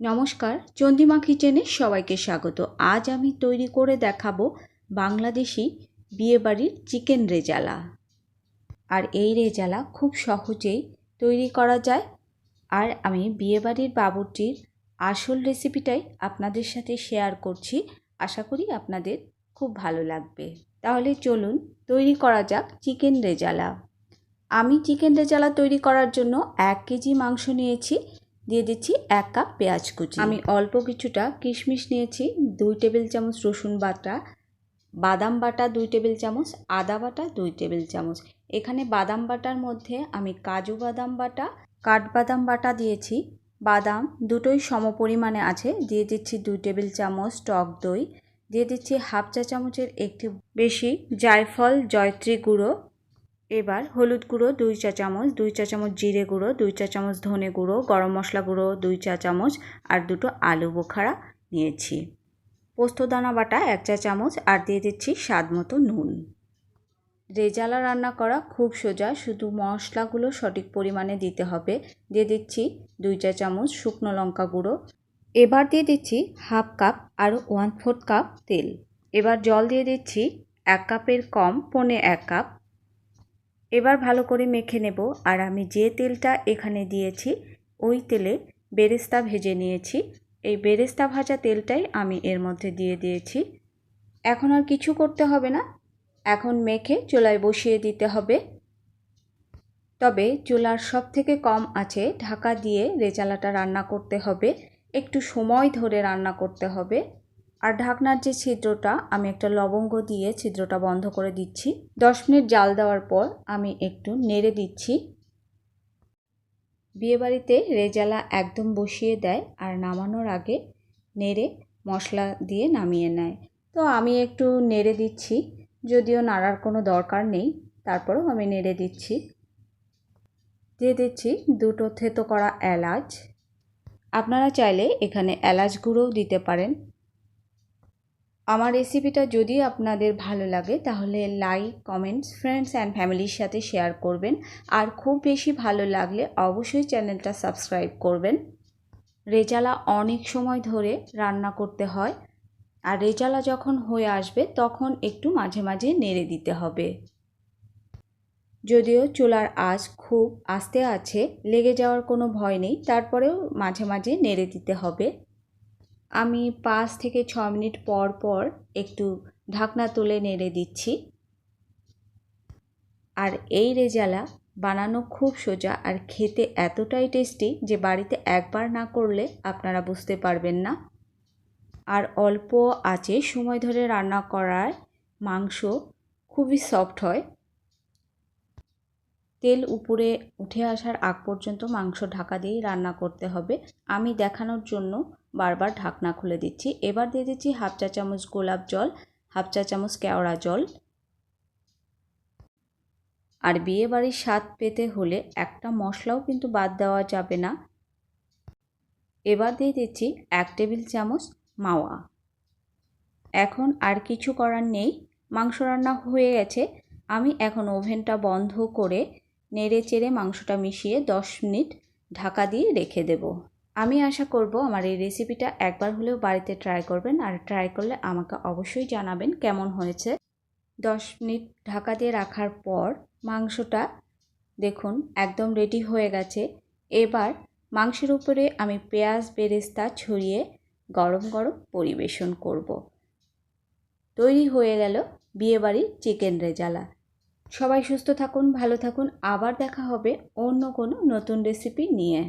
নমস্কার, চন্দ্রিমা কিচেনে সবাইকে স্বাগত। আজ আমি তৈরি করে দেখাবো বাংলাদেশি বিয়েবাড়ির চিকেন রেজালা। আর এই রেজালা খুব সহজেই তৈরি করা যায়। আর আমি বিয়েবাড়ির বাবুর্চির আসল রেসিপিটাই আপনাদের সাথে শেয়ার করছি। আশা করি আপনাদের খুব ভালো লাগবে। তাহলে চলুন তৈরি করা যাক চিকেন রেজালা। আমি চিকেন রেজালা তৈরি করার জন্য 1 কেজি মাংস নিয়েছি। দিয়ে দিচ্ছি 1 কাপ পেঁয়াজ কুচি। আমি অল্প কিছুটা কিশমিশ নিয়েছি, 2 টেবিল চামচ রসুন বাটা, বাদাম বাটা 2 টেবিল চামচ, আদা বাটা 2 টেবিল চামচ। এখানে বাদাম বাটার মধ্যে আমি কাজু বাদাম বাটা, কাঠবাদাম বাটা দিয়েছি। বাদাম দুটোই সমপরিমাণে আছে। দিয়ে দিচ্ছি 2 টেবিল চামচ টক দই, দিয়ে দিচ্ছি হাফ চা চামচের একটু বেশি জায়ফল জয়ত্রী গুঁড়ো। এবার হলুদ গুঁড়ো 2 চা চামচ, 2 চা চামচ জিরে গুঁড়ো, 2 চা চামচ ধনে গুঁড়ো, গরম মশলা গুঁড়ো 2 চা চামচ আর 2টো আলু বোখারা নিয়েছি। পোস্তদানা বাটা 1 চা চামচ আর দিয়ে দিচ্ছি স্বাদ মতো নুন। রেজালা রান্না করা খুব সোজা, শুধু মশলাগুলো সঠিক পরিমাণে দিতে হবে। দিয়ে দিচ্ছি 2 চা চামচ শুকনো লঙ্কা গুঁড়ো। এবার দিয়ে দিচ্ছি হাফ কাপ আর 1/4 কাপ তেল। এবার জল দিয়ে দিচ্ছি 1 কাপের কম, পৌনে 1 কাপ। এবার ভালো করে মেখে নেব। আর আমি যে তেলটা এখানে দিয়েছি ওই তেলে বেরেস্তা ভেজে নিয়েছি। এই বেরেস্তা ভাজা তেলটাই আমি এর মধ্যে দিয়ে দিয়েছি। এখন আর কিছু করতে হবে না, এখন মেখে চুলায় বসিয়ে দিতে হবে। তবে চুলার সবথেকে কম আঁচে ঢাকা দিয়ে রেজালাটা রান্না করতে হবে। একটু সময় ধরে রান্না করতে হবে। আর ঢাকনার যে ছিদ্রটা, আমি একটা লবঙ্গ দিয়ে ছিদ্রটা বন্ধ করে দিচ্ছি। 10 মিনিট জাল দেওয়ার পর আমি একটু নেড়ে দিচ্ছি। বিয়েবাড়িতে রেজালা একদম বসিয়ে দেয় আর নামানোর আগে নেড়ে মশলা দিয়ে নামিয়ে নেয়। তো আমি একটু নেড়ে দিচ্ছি, যদিও নাড়ার কোনো দরকার নেই, তারপরেও আমি নেড়ে দিচ্ছি। দিয়ে দিচ্ছি 2টো থেতো করা এলাচ। আপনারা চাইলে এখানে এলাচ গুঁড়োও দিতে পারেন। আমার রেসিপিটা যদি আপনাদের ভালো লাগে তাহলে লাইক, কমেন্টস, ফ্রেন্ডস অ্যান্ড ফ্যামিলির সাথে শেয়ার করবেন। আর খুব বেশি ভালো লাগলে অবশ্যই চ্যানেলটা সাবস্ক্রাইব করবেন। রেজালা অনেক সময় ধরে রান্না করতে হয়, আর রেজালা যখন হয়ে আসবে তখন একটু মাঝে মাঝে নেড়ে দিতে হবে। যদিও চুলার আঁচ খুব আস্তে আছে, লেগে যাওয়ার কোনো ভয় নেই, তারপরেও মাঝে মাঝে নেড়ে দিতে হবে। আমি 5 থেকে 6 মিনিট পর পর একটু ঢাকনা তুলে নেড়ে দিচ্ছি। আর এই রেজালা বানানো খুব সোজা আর খেতে এতটাই টেস্টি যে বাড়িতে একবার না করলে আপনারা বুঝতে পারবেন না। আর অল্প আঁচে সময় ধরে রান্না করায় মাংস খুবই সফট হয়। তেল উপরে উঠে আসার আগ পর্যন্ত মাংস ঢাকা দিয়েই রান্না করতে হবে। আমি দেখানোর জন্য বারবার ঢাকনা খুলে দিচ্ছি। এবার দিয়ে দিচ্ছি হাফ চা চামচ গোলাপ জল, হাফ চা চামচ কেওড়া জল। আর বিয়েবাড়ির স্বাদ পেতে হলে একটা মশলাও কিন্তু বাদ দেওয়া যাবে না। এবার দিয়ে দিচ্ছি 1 টেবিল চামচ মাওয়া। এখন আর কিছু করার নেই, মাংস রান্না হয়ে গেছে। আমি এখন ওভেনটা বন্ধ করে নেড়ে চেড়ে মাংসটা মিশিয়ে 10 মিনিট ঢাকা দিয়ে রেখে দেব। আমি আশা করব আমার এই রেসিপিটা একবার হলেও বাড়িতে ট্রাই করবেন, আর ট্রাই করলে আমাকে অবশ্যই জানাবেন কেমন হয়েছে। 10 মিনিট ঢাকা দিয়ে রাখার পর মাংসটা দেখুন একদম রেডি হয়ে গেছে। এবার মাংসের উপরে আমি পেঁয়াজ বেরেস্তা ছড়িয়ে গরম গরম পরিবেশন করব। তৈরি হয়ে গেল বিয়েবাড়ির চিকেন রেজালা। সবাই সুস্থ থাকুন, ভালো থাকুন। আবার দেখা হবে অন্য কোনো নতুন রেসিপি নিয়ে।